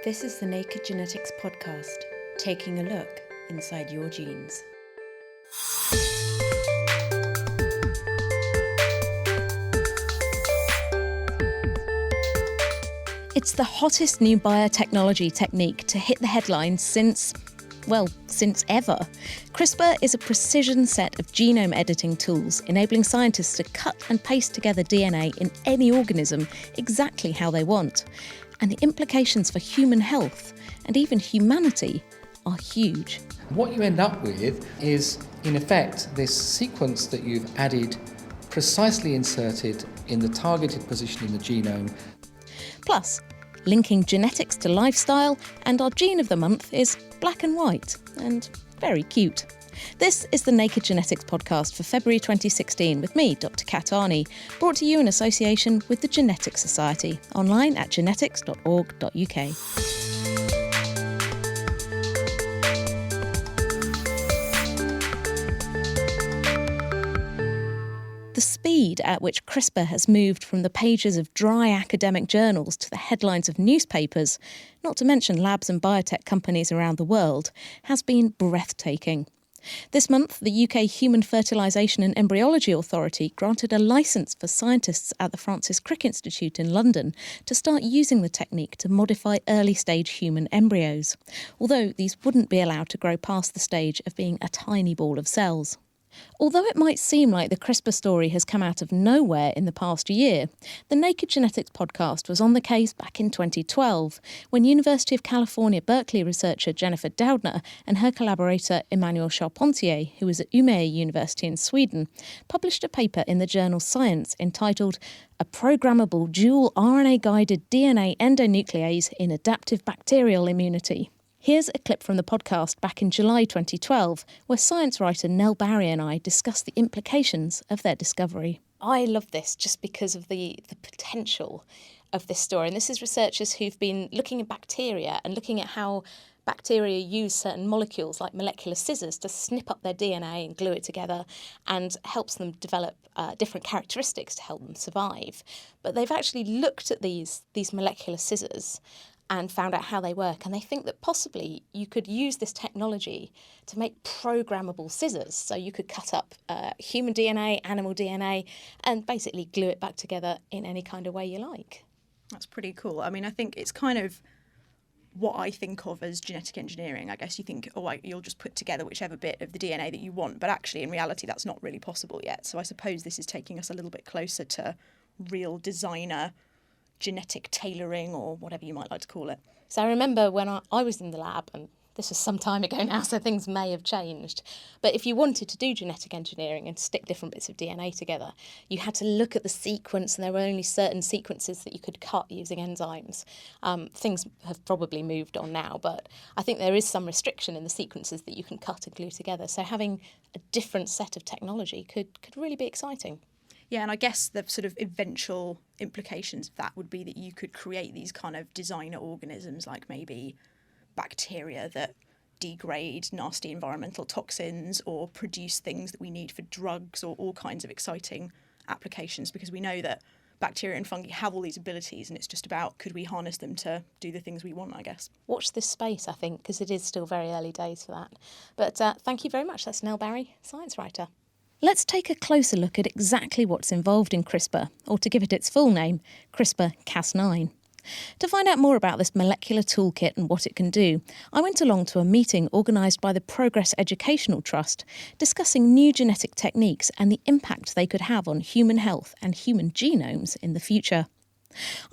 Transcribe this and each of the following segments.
This is the Naked Genetics podcast, taking a look inside your genes. It's the hottest new biotechnology technique to hit the headlines since ever. CRISPR is a precision set of genome editing tools enabling scientists to cut and paste together DNA in any organism exactly how they want. And the implications for human health and even humanity are huge. What you end up with is, in effect, this sequence that you've added precisely inserted in the targeted position in the genome. Plus, linking genetics to lifestyle, and our gene of the month is black and white and very cute. This is the Naked Genetics podcast for February 2016 with me, Dr. Kat Arney, brought to you in association with the Genetics Society, online at genetics.org.uk. The speed at which CRISPR has moved from the pages of dry academic journals to the headlines of newspapers, not to mention labs and biotech companies around the world, has been breathtaking. This month, the UK Human Fertilisation and Embryology Authority granted a licence for scientists at the Francis Crick Institute in London to start using the technique to modify early-stage human embryos, although these wouldn't be allowed to grow past the stage of being a tiny ball of cells. Although it might seem like the CRISPR story has come out of nowhere in the past year, the Naked Genetics podcast was on the case back in 2012 when University of California, Berkeley researcher Jennifer Doudna and her collaborator Emmanuel Charpentier, who was at Umeå University in Sweden, published a paper in the journal Science entitled "A Programmable Dual RNA-Guided DNA Endonuclease in Adaptive Bacterial Immunity." Here's a clip from the podcast back in July 2012, where science writer Nell Barry and I discussed the implications of their discovery. I love this just because of the potential of this story. And this is researchers who've been looking at bacteria and looking at how bacteria use certain molecules like molecular scissors to snip up their DNA and glue it together, and helps them develop different characteristics to help them survive. But they've actually looked at these molecular scissors and found out how they work. And they think that possibly you could use this technology to make programmable scissors. So you could cut up human DNA, animal DNA, and basically glue it back together in any kind of way you like. That's pretty cool. I mean, I think it's kind of what I think of as genetic engineering. I guess you think, you'll just put together whichever bit of the DNA that you want. But actually, in reality, that's not really possible yet. So I suppose this is taking us a little bit closer to real designer genetic tailoring, or whatever you might like to call it. So I remember when I was in the lab, and this was some time ago now, so things may have changed, but if you wanted to do genetic engineering and stick different bits of DNA together, you had to look at the sequence, and there were only certain sequences that you could cut using enzymes. Things have probably moved on now, but I think there is some restriction in the sequences that you can cut and glue together. So having a different set of technology could really be exciting. Yeah, and I guess the sort of eventual implications of that would be that you could create these kind of designer organisms, like maybe bacteria that degrade nasty environmental toxins or produce things that we need for drugs, or all kinds of exciting applications, because we know that bacteria and fungi have all these abilities, and it's just about, could we harness them to do the things we want, I guess. Watch this space, I think, because it is still very early days for that. But thank you very much. That's Nell Barry, science writer. Let's take a closer look at exactly what's involved in CRISPR, or to give it its full name, CRISPR-Cas9. To find out more about this molecular toolkit and what it can do, I went along to a meeting organised by the Progress Educational Trust, discussing new genetic techniques and the impact they could have on human health and human genomes in the future.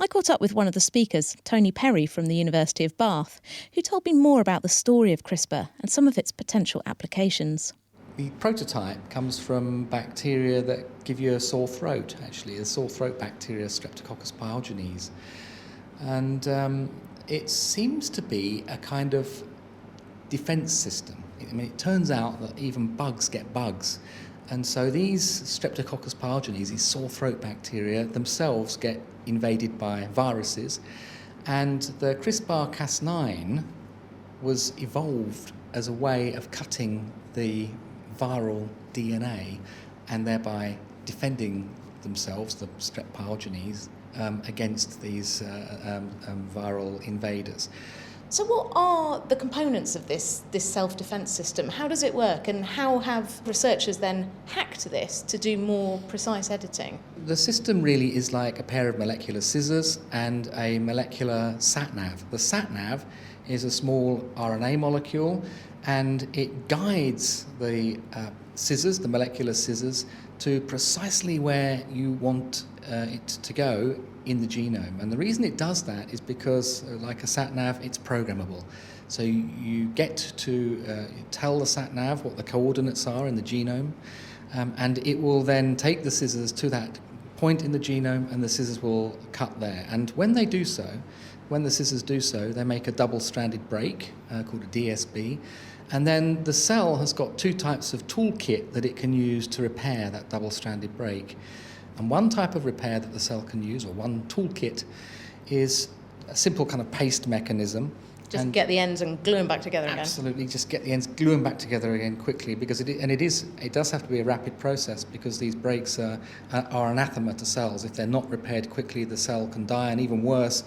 I caught up with one of the speakers, Tony Perry from the University of Bath, who told me more about the story of CRISPR and some of its potential applications. The prototype comes from bacteria that give you a sore throat, actually, the sore throat bacteria, Streptococcus pyogenes. And it seems to be a kind of defence system. I mean, it turns out that even bugs get bugs. And so these Streptococcus pyogenes, these sore throat bacteria, themselves get invaded by viruses. And the CRISPR-Cas9 was evolved as a way of cutting the viral DNA and thereby defending themselves, the strep pyogenes, against these viral invaders. So what are the components of this self-defense system? How does it work, and how have researchers then hacked this to do more precise editing? The system really is like a pair of molecular scissors and a molecular sat-nav. The sat-nav is a small RNA molecule, and it guides the scissors, the molecular scissors, to precisely where you want it to go in the genome. And the reason it does that is because, like a sat-nav, it's programmable. So you get to tell the sat-nav what the coordinates are in the genome, and it will then take the scissors to that point in the genome, and the scissors will cut there. And when they do so, when the scissors do so, they make a double-stranded break called a DSB. And then the cell has got two types of toolkit that it can use to repair that double-stranded break. And one type of repair that the cell can use, or one toolkit, is a simple kind of paste mechanism. Just get the ends and glue them back together again. Absolutely, just get the ends, glue them back together again quickly, because it does have to be a rapid process, because these breaks are anathema to cells. If they're not repaired quickly, the cell can die, and even worse,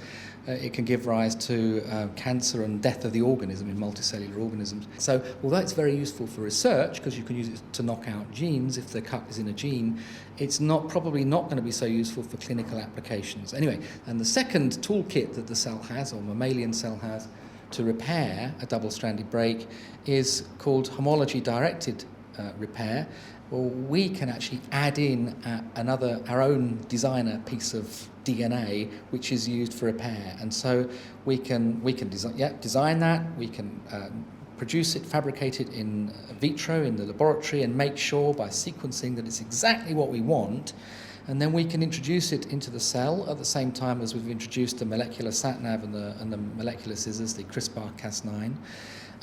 it can give rise to cancer and death of the organism in multicellular organisms. So although it's very useful for research, because you can use it to knock out genes if the cut is in a gene, it's probably not going to be so useful for clinical applications. Anyway, and the second toolkit that the cell has, or mammalian cell has, to repair a double-stranded break is called homology-directed repair. Well, we can actually add in our own designer piece of DNA, which is used for repair, and so we can design that. We can produce it, fabricate it in vitro in the laboratory, and make sure by sequencing that it's exactly what we want. And then we can introduce it into the cell at the same time as we've introduced the molecular sat-nav and the molecular scissors, the CRISPR-Cas9.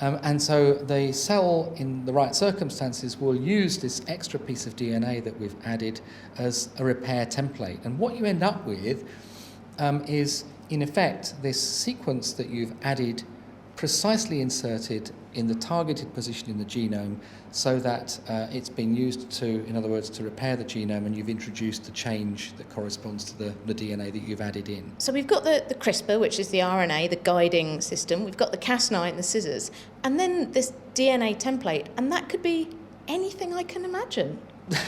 And so the cell, in the right circumstances, will use this extra piece of DNA that we've added as a repair template. And what you end up with is, in effect, this sequence that you've added precisely inserted in the targeted position in the genome, so that it's been used to, in other words, to repair the genome, and you've introduced the change that corresponds to the DNA that you've added in. So we've got the CRISPR, which is the RNA, the guiding system. We've got the Cas9, the scissors, and then this DNA template, and that could be anything I can imagine.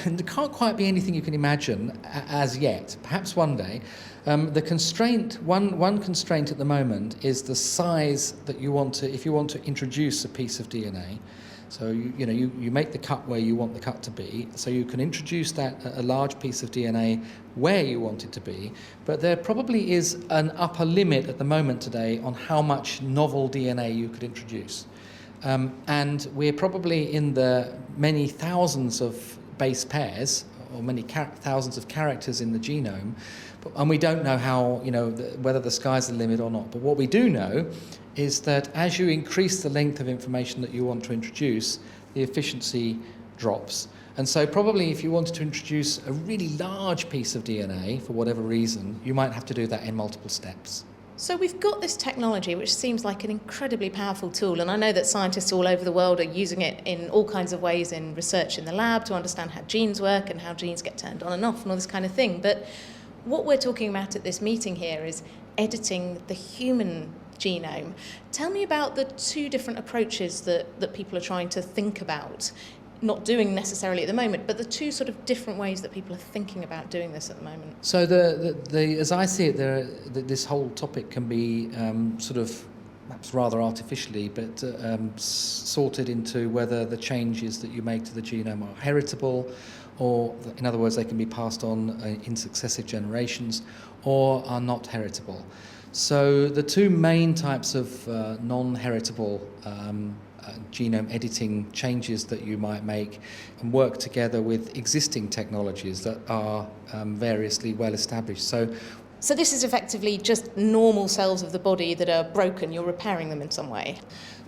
There can't quite be anything you can imagine as yet. Perhaps one day. The constraint, one constraint at the moment, is the size that you want to. If you want to introduce a piece of DNA, so you make the cut where you want the cut to be. So you can introduce a large piece of DNA where you want it to be. But there probably is an upper limit at the moment today on how much novel DNA you could introduce, and we're probably in the many thousands of base pairs, or many thousands of characters in the genome, and we don't know how, whether the sky's the limit or not. But what we do know is that as you increase the length of information that you want to introduce, the efficiency drops. And so probably if you wanted to introduce a really large piece of DNA, for whatever reason, you might have to do that in multiple steps. So we've got this technology which seems like an incredibly powerful tool, and I know that scientists all over the world are using it in all kinds of ways in research in the lab to understand how genes work and how genes get turned on and off and all this kind of thing. But what we're talking about at this meeting here is editing the human genome. Tell me about the two different approaches that people are trying to think about, not doing necessarily at the moment, but the two sort of different ways that people are thinking about doing this at the moment. So as I see it, this whole topic can be sort of perhaps rather artificially, but sorted into whether the changes that you make to the genome are heritable, or in other words, they can be passed on in successive generations, or are not heritable. So the two main types of non-heritable genome editing changes that you might make and work together with existing technologies that are variously well established. So this is effectively just normal cells of the body that are broken. You're repairing them in some way.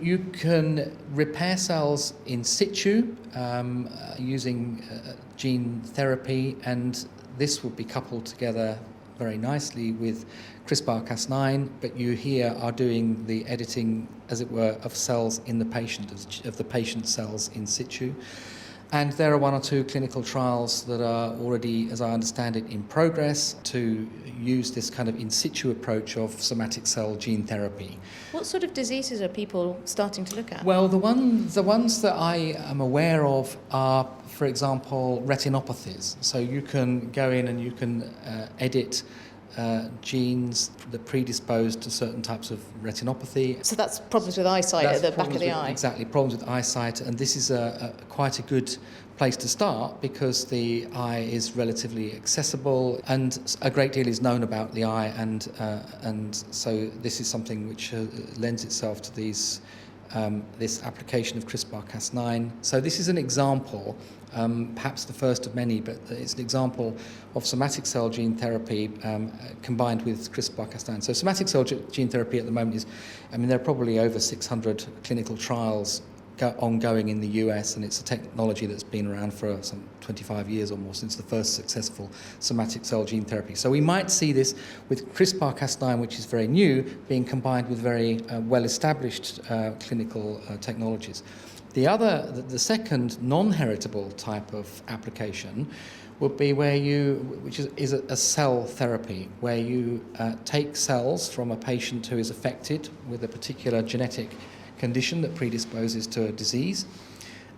You can repair cells in situ using gene therapy, and this would be coupled together very nicely with CRISPR-Cas9, but you here are doing the editing, as it were, of cells in the patient, of the patient cells in situ. And there are 1 or 2 clinical trials that are already, as I understand it, in progress to use this kind of in situ approach of somatic cell gene therapy. What sort of diseases are people starting to look at? Well, the ones that I am aware of are, for example, retinopathies. So you can go in and you can edit genes that predispose to certain types of retinopathy. So that's problems with eyesight at the back of the eye? Exactly, problems with eyesight. And this is quite a good place to start because the eye is relatively accessible and a great deal is known about the eye, and so this is something which lends itself to this application of CRISPR-Cas9. So this is an example, perhaps the first of many, but it's an example of somatic cell gene therapy combined with CRISPR-Cas9. So somatic cell gene therapy at the moment there are probably over 600 clinical trials ongoing in the US, and it's a technology that's been around for some 25 years or more since the first successful somatic cell gene therapy. So we might see this with CRISPR-Cas9, which is very new, being combined with very well-established clinical technologies. The second non-heritable type of application would be which is a cell therapy, where you take cells from a patient who is affected with a particular genetic condition that predisposes to a disease,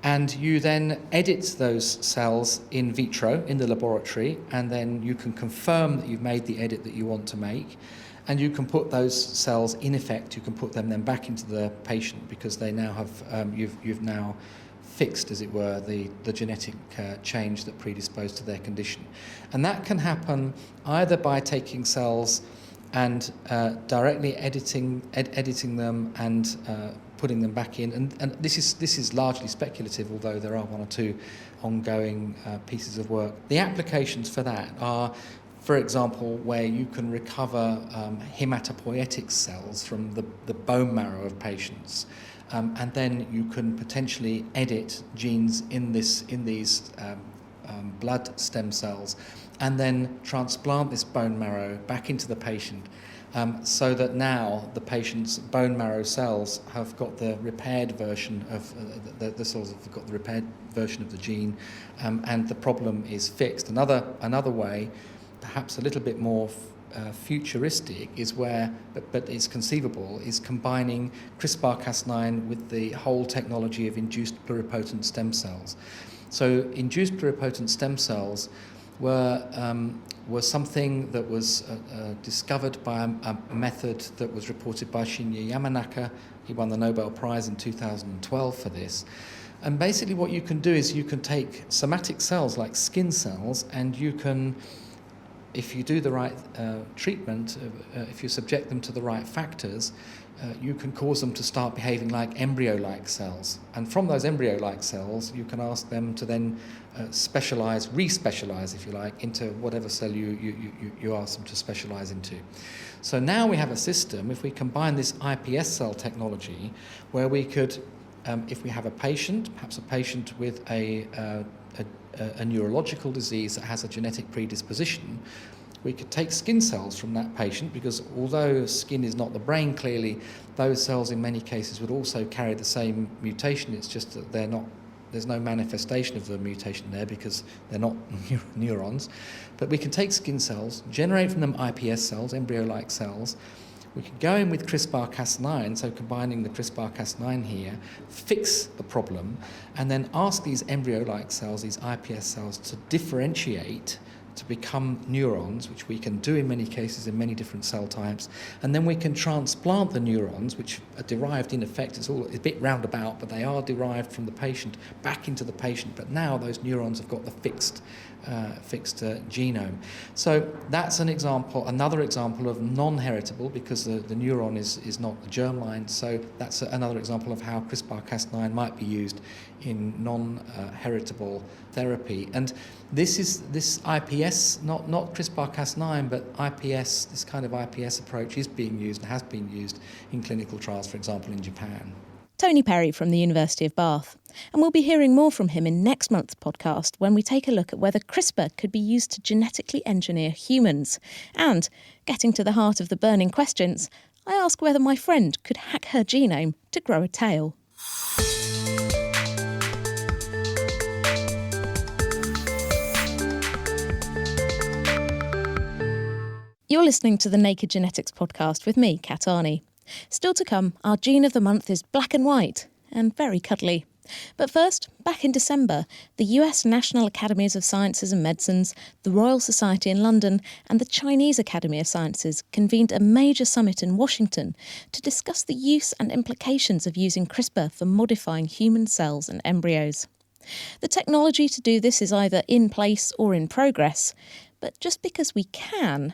and you then edit those cells in vitro in the laboratory, and then you can confirm that you've made the edit that you want to make, and you can put those cells, in effect, you can put them then back into the patient because they now have you've now fixed, as it were, the genetic change that predisposed to their condition. And that can happen either by taking cells and directly editing them and putting them back in, and this is largely speculative, although there are 1 or 2 ongoing pieces of work. The applications for that are, for example, where you can recover hematopoietic cells from the bone marrow of patients, and then you can potentially edit genes in these blood stem cells, and then transplant this bone marrow back into the patient, so that now the patient's bone marrow cells have got the repaired version of the cells have got the repaired version of the gene, and the problem is fixed. Another way, perhaps a little bit more futuristic, is where, but it's conceivable, is combining CRISPR-Cas9 with the whole technology of induced pluripotent stem cells. So induced pluripotent stem cells were something that was discovered by a method that was reported by Shinya Yamanaka. He won the Nobel Prize in 2012 for this. And basically what you can do is you can take somatic cells like skin cells, and you can, if you do the right treatment, if you subject them to the right factors, you can cause them to start behaving like embryo-like cells. And from those embryo-like cells, you can ask them to then re-specialize, if you like, into whatever cell you ask them to specialize into. So now we have a system, if we combine this iPS cell technology, where we could, if we have a patient, perhaps a patient with a neurological disease that has a genetic predisposition, we could take skin cells from that patient, because although skin is not the brain, clearly, those cells in many cases would also carry the same mutation. It's just that there's no manifestation of the mutation there because they're not neurons. But we can take skin cells, generate from them iPS cells, embryo-like cells. We can go in with CRISPR-Cas9, so combining the CRISPR-Cas9 here, fix the problem, and then ask these embryo-like cells, these iPS cells, to differentiate to become neurons, which we can do in many cases in many different cell types, and then we can transplant the neurons, which are derived in effect, it's all a bit roundabout, but they are derived from the patient back into the patient, but now those neurons have got the fixed genome. So that's another example of non-heritable, because the neuron is not a germline, so that's another example of how CRISPR-Cas9 might be used in non-heritable therapy. And this IPS, not CRISPR-Cas9, but IPS, this kind of IPS approach is being used and has been used in clinical trials, for example, in Japan. Tony Perry from the University of Bath. And we'll be hearing more from him in next month's podcast, when we take a look at whether CRISPR could be used to genetically engineer humans. And, getting to the heart of the burning questions, I ask whether my friend could hack her genome to grow a tail. You're listening to the Naked Genetics podcast with me, Kat Arney. Still to come, our gene of the month is black and white and very cuddly. But first, back in December, the US National Academies of Sciences and Medicines, the Royal Society in London and the Chinese Academy of Sciences convened a major summit in Washington to discuss the use and implications of using CRISPR for modifying human cells and embryos. The technology to do this is either in place or in progress, but just because we can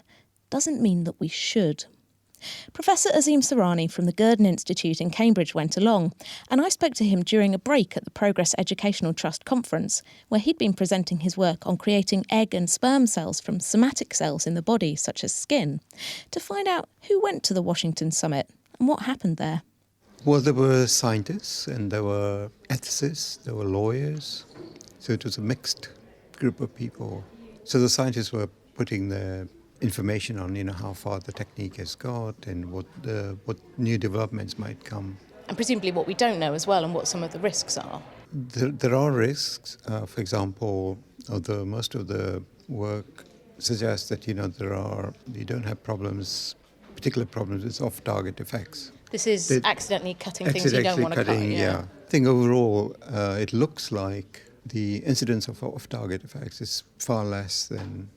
doesn't mean that we should. Professor Azim Sarani from the Gurdon Institute in Cambridge went along, and I spoke to him during a break at the Progress Educational Trust conference, where he'd been presenting his work on creating egg and sperm cells from somatic cells in the body, such as skin, to find out who went to the Washington summit and what happened there. Well, there were scientists and there were ethicists, there were lawyers, so it was a mixed group of people. So the scientists were putting their information on, how far the technique has got and what new developments might come. And presumably what we don't know as well, and what some of the risks are. There are risks. For example, although most of the work suggests that, you don't have particular problems with off-target effects. This is accidentally cutting things you don't want to cut. Yeah. I think overall it looks like the incidence of off-target effects is far less than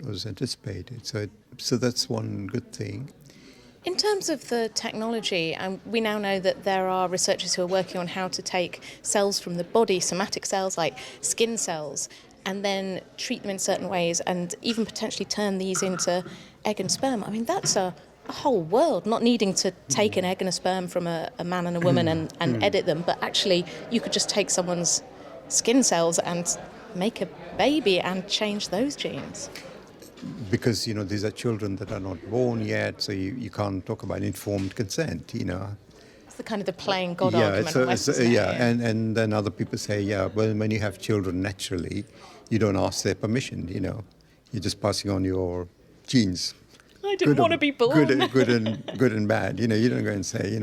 was anticipated. So that's one good thing. In terms of the technology, we now know that there are researchers who are working on how to take cells from the body, somatic cells like skin cells, and then treat them in certain ways and even potentially turn these into egg and sperm. I mean, that's a whole world, not needing to take an egg and a sperm from a man and a woman and edit them, but actually you could just take someone's skin cells and make a baby and change those genes. Because, these are children that are not born yet, so you can't talk about informed consent, It's the kind of the playing God argument. And then other people say, well, when you have children naturally, you don't ask their permission, You're just passing on your genes. I didn't want to be born. Good and bad. You don't go and say,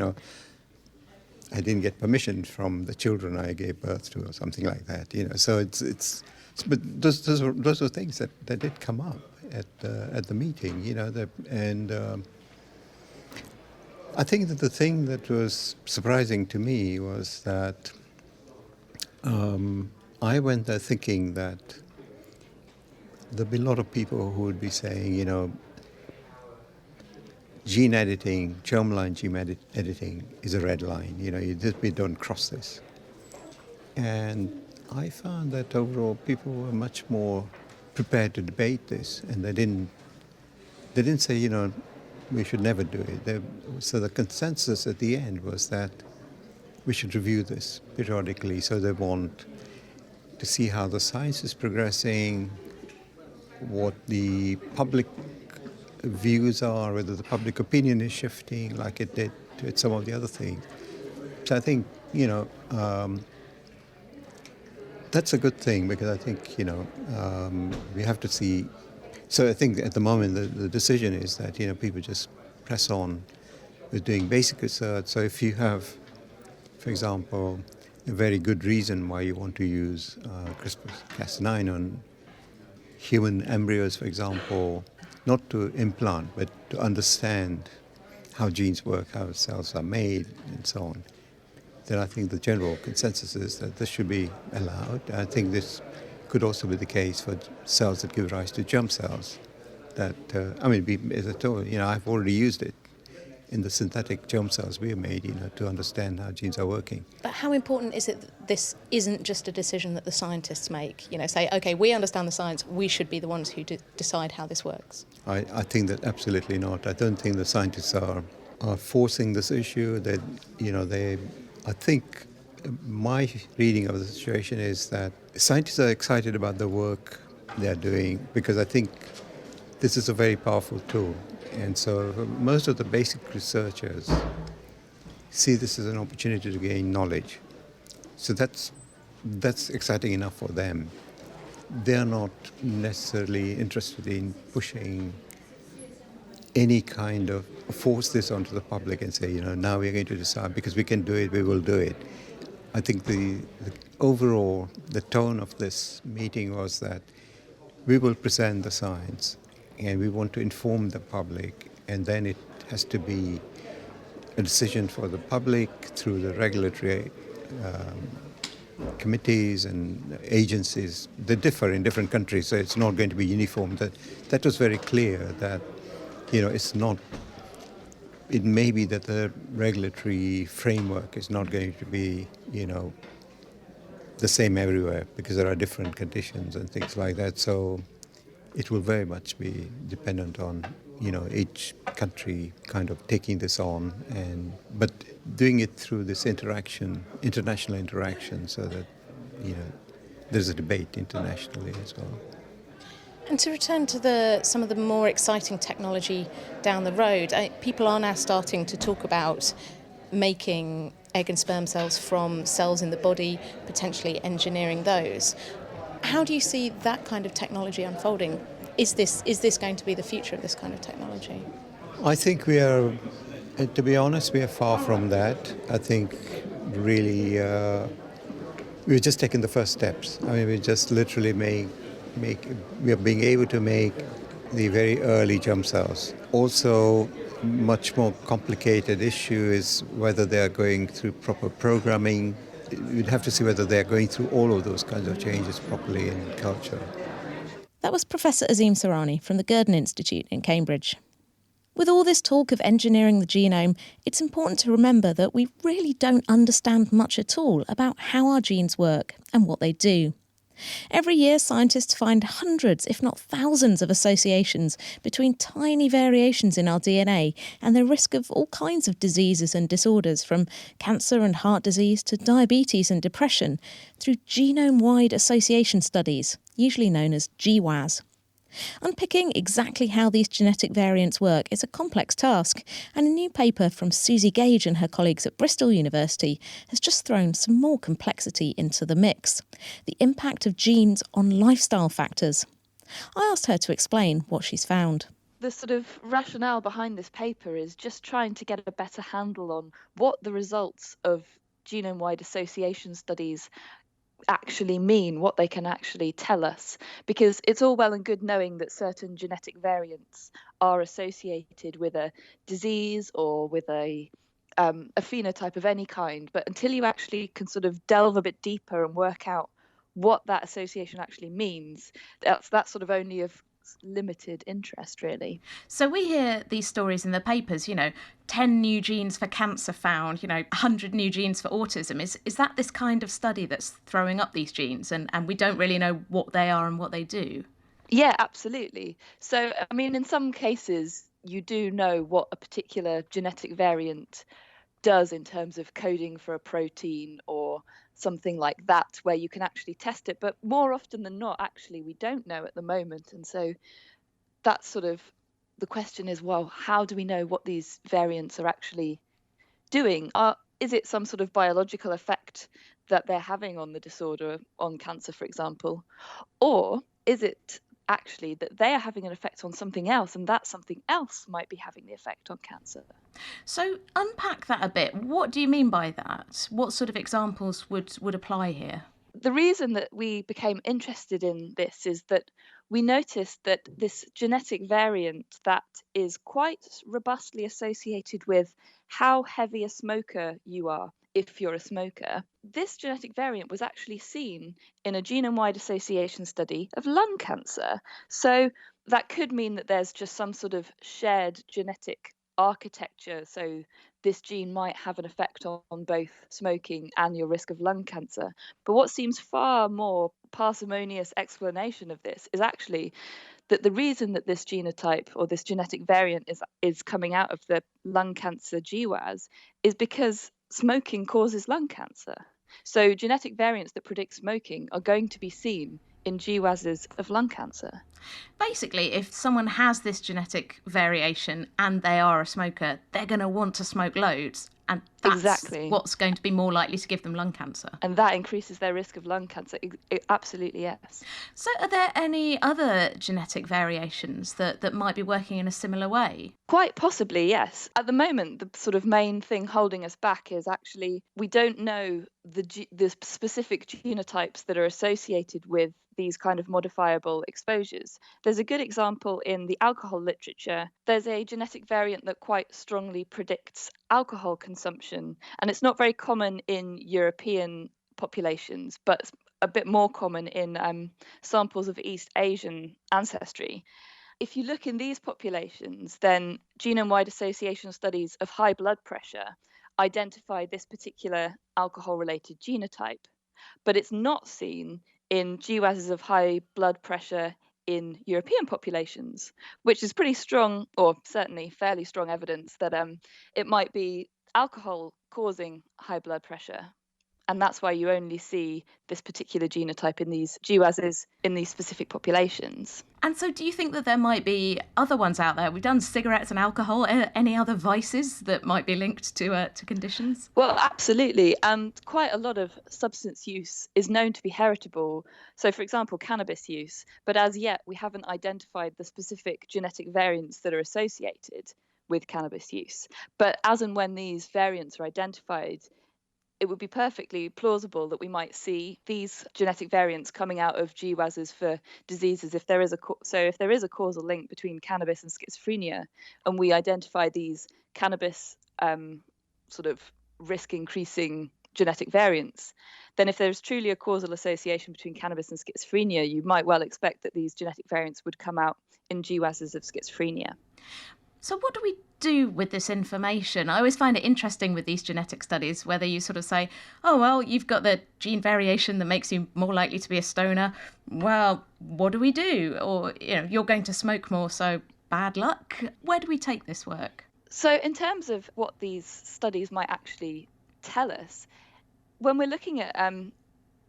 I didn't get permission from the children I gave birth to or something like that, So but those are things that did come up at the meeting, and I think that the thing that was surprising to me was that I went there thinking that there'd be a lot of people who would be saying, gene editing, germline gene editing is a red line. We don't cross this. And I found that overall people were much more prepared to debate this, and they didn't say, we should never do it. So the consensus at the end was that we should review this periodically. So they want to see how the science is progressing, what the public views are, whether the public opinion is shifting like it did with some of the other things. So I think, that's a good thing, because I think, we have to see. So I think at the moment the decision is that, people just press on with doing basic research. So if you have, for example, a very good reason why you want to use CRISPR-Cas9 on human embryos, for example, not to implant, but to understand how genes work, how cells are made, and so on, then I think the general consensus is that this should be allowed. I think this could also be the case for cells that give rise to germ cells. That, as I told you, I've already used it in the synthetic germ cells we have made, to understand how genes are working. But how important is it that this isn't just a decision that the scientists make? Say, okay, we understand the science, we should be the ones who decide how this works. I think that absolutely not. I don't think the scientists are forcing this issue. I think my reading of the situation is that scientists are excited about the work they're doing, because I think this is a very powerful tool. And so most of the basic researchers see this as an opportunity to gain knowledge. So that's exciting enough for them. They're not necessarily interested in pushing any kind of force this onto the public and say, now we're going to decide because we can do it, we will do it. I think the overall, the tone of this meeting was that we will present the science, and we want to inform the public, and then it has to be a decision for the public through the regulatory committees and agencies. They differ in different countries, so it's not going to be uniform. That was very clear that, it's not. It may be that the regulatory framework is not going to be, the same everywhere because there are different conditions and things like that. So it will very much be dependent on, each country kind of taking this on, but doing it through this international interaction, so that, there's a debate internationally as well. And to return to some of the more exciting technology down the road, people are now starting to talk about making egg and sperm cells from cells in the body, potentially engineering those. How do you see that kind of technology unfolding? Is this going to be the future of this kind of technology? I think we are, to be honest, we are far from that. I think really we've just taken the first steps. I mean, we just literally we are being able to make the very early germ cells. Also, much more complicated issue is whether they are going through proper programming. You'd have to see whether they are going through all of those kinds of changes properly in culture. That was Professor Azim Sarani from the Gurdon Institute in Cambridge. With all this talk of engineering the genome, it's important to remember that we really don't understand much at all about how our genes work and what they do. Every year, scientists find hundreds, if not thousands, of associations between tiny variations in our DNA and the risk of all kinds of diseases and disorders, from cancer and heart disease to diabetes and depression, through genome-wide association studies, usually known as GWAS. Unpicking exactly how these genetic variants work is a complex task, and a new paper from Susie Gage and her colleagues at Bristol University has just thrown some more complexity into the mix: the impact of genes on lifestyle factors. I asked her to explain what she's found. The sort of rationale behind this paper is just trying to get a better handle on what the results of genome-wide association studies actually mean, what they can actually tell us, because it's all well and good knowing that certain genetic variants are associated with a disease or with a phenotype of any kind, but until you actually can sort of delve a bit deeper and work out what that association actually means, that's sort of only of limited interest, really. So we hear these stories in the papers, 10 new genes for cancer found, 100 new genes for autism. Is that this kind of study that's throwing up these genes, and we don't really know what they are and what they do? Yeah, absolutely. So, I mean, in some cases, you do know what a particular genetic variant does in terms of coding for a protein or something like that, where you can actually test it. But more often than not, actually, we don't know at the moment. And so that's sort of the question is, well, how do we know what these variants are actually doing? Is it some sort of biological effect that they're having on the disorder, on cancer, for example? Or is it actually that they are having an effect on something else, and that something else might be having the effect on cancer? So unpack that a bit. What do you mean by that? What sort of examples would apply here? The reason that we became interested in this is that we noticed that this genetic variant that is quite robustly associated with how heavy a smoker you are, if you're a smoker, this genetic variant was actually seen in a genome-wide association study of lung cancer. So that could mean that there's just some sort of shared genetic architecture. So this gene might have an effect on both smoking and your risk of lung cancer. But what seems far more parsimonious explanation of this is actually that the reason that this genotype or this genetic variant is coming out of the lung cancer GWAS is because smoking causes lung cancer. So genetic variants that predict smoking are going to be seen in GWASs of lung cancer. Basically, if someone has this genetic variation and they are a smoker, they're going to want to smoke loads, and that's exactly what's going to be more likely to give them lung cancer. And that increases their risk of lung cancer. Absolutely, yes. So are there any other genetic variations that might be working in a similar way? Quite possibly, yes. At the moment, the sort of main thing holding us back is actually we don't know the specific genotypes that are associated with these kind of modifiable exposures. There's a good example in the alcohol literature. There's a genetic variant that quite strongly predicts alcohol consumption, and it's not very common in European populations, but a bit more common in samples of East Asian ancestry. If you look in these populations, then genome-wide association studies of high blood pressure identify this particular alcohol-related genotype, but it's not seen in GWASs of high blood pressure in European populations, which is pretty strong, or certainly fairly strong evidence that it might be alcohol causing high blood pressure. And that's why you only see this particular genotype in these GWASs in these specific populations. And so do you think that there might be other ones out there? We've done cigarettes and alcohol. Any other vices that might be linked to conditions? Well, absolutely. And quite a lot of substance use is known to be heritable. So, for example, cannabis use. But as yet, we haven't identified the specific genetic variants that are associated with cannabis use. But as and when these variants are identified, it would be perfectly plausible that we might see these genetic variants coming out of GWASs for diseases if there is a causal link between cannabis and schizophrenia, and we identify these cannabis sort of risk increasing genetic variants, then if there's truly a causal association between cannabis and schizophrenia, you might well expect that these genetic variants would come out in GWASs of schizophrenia. So what do we do with this information? I always find it interesting with these genetic studies, whether you sort of say, oh, well, you've got the gene variation that makes you more likely to be a stoner. Well, what do we do? Or, you're going to smoke more, so bad luck. Where do we take this work? So in terms of what these studies might actually tell us, when we're looking at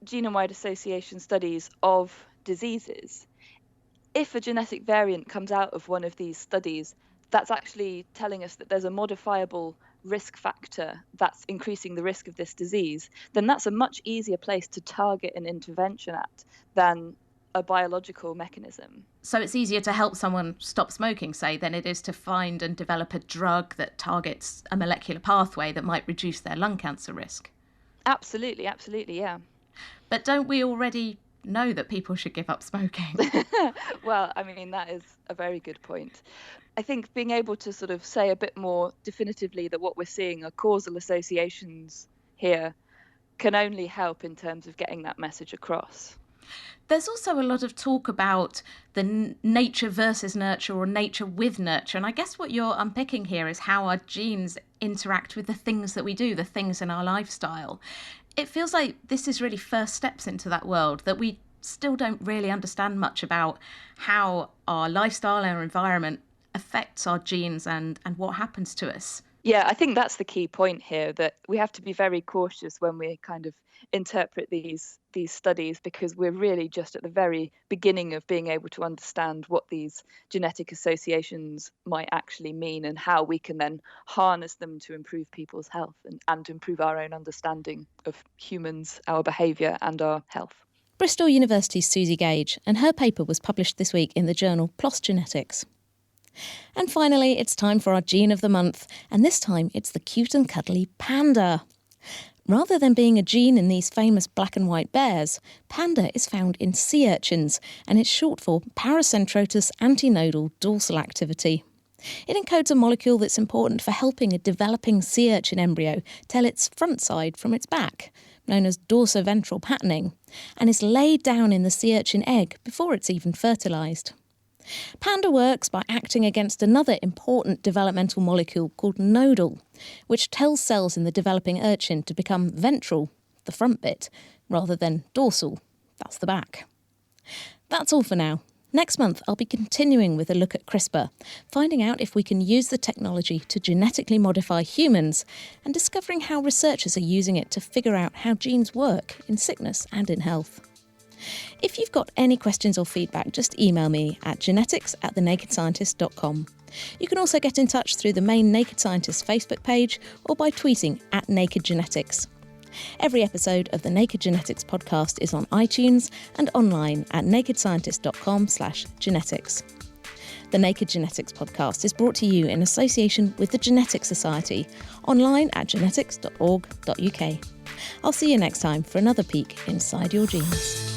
genome-wide association studies of diseases, if a genetic variant comes out of one of these studies, that's actually telling us that there's a modifiable risk factor that's increasing the risk of this disease, then that's a much easier place to target an intervention at than a biological mechanism. So it's easier to help someone stop smoking, say, than it is to find and develop a drug that targets a molecular pathway that might reduce their lung cancer risk. Absolutely, yeah. But don't we already know that people should give up smoking? Well, I mean, that is a very good point. I think being able to sort of say a bit more definitively that what we're seeing are causal associations here can only help in terms of getting that message across. There's also a lot of talk about the nature versus nurture or nature with nurture. And I guess what you're unpicking here is how our genes interact with the things that we do, the things in our lifestyle. It feels like this is really first steps into that world, that we still don't really understand much about how our lifestyle and our environment affects our genes and what happens to us. Yeah, I think that's the key point here, that we have to be very cautious when we kind of interpret these studies, because we're really just at the very beginning of being able to understand what these genetic associations might actually mean and how we can then harness them to improve people's health and improve our own understanding of humans, our behaviour and our health. Bristol University's Susie Gage, and her paper was published this week in the journal PLOS Genetics. And finally, it's time for our gene of the month, and this time it's the cute and cuddly panda. Rather than being a gene in these famous black and white bears, panda is found in sea urchins, and it's short for paracentrotus antinodal dorsal activity. It encodes a molecule that's important for helping a developing sea urchin embryo tell its front side from its back, known as dorsoventral patterning, and is laid down in the sea urchin egg before it's even fertilised. Panda works by acting against another important developmental molecule called nodal, which tells cells in the developing urchin to become ventral, the front bit, rather than dorsal, that's the back. That's all for now. Next month, I'll be continuing with a look at CRISPR, finding out if we can use the technology to genetically modify humans and discovering how researchers are using it to figure out how genes work in sickness and in health. If you've got any questions or feedback, just email me at genetics@thenakedscientist.com. You can also get in touch through the main Naked Scientist Facebook page or by tweeting @NakedGenetics. Every episode of the Naked Genetics podcast is on iTunes and online at nakedscientist.com/genetics. The Naked Genetics podcast is brought to you in association with the Genetics Society, online at genetics.org.uk. I'll see you next time for another peek inside your genes.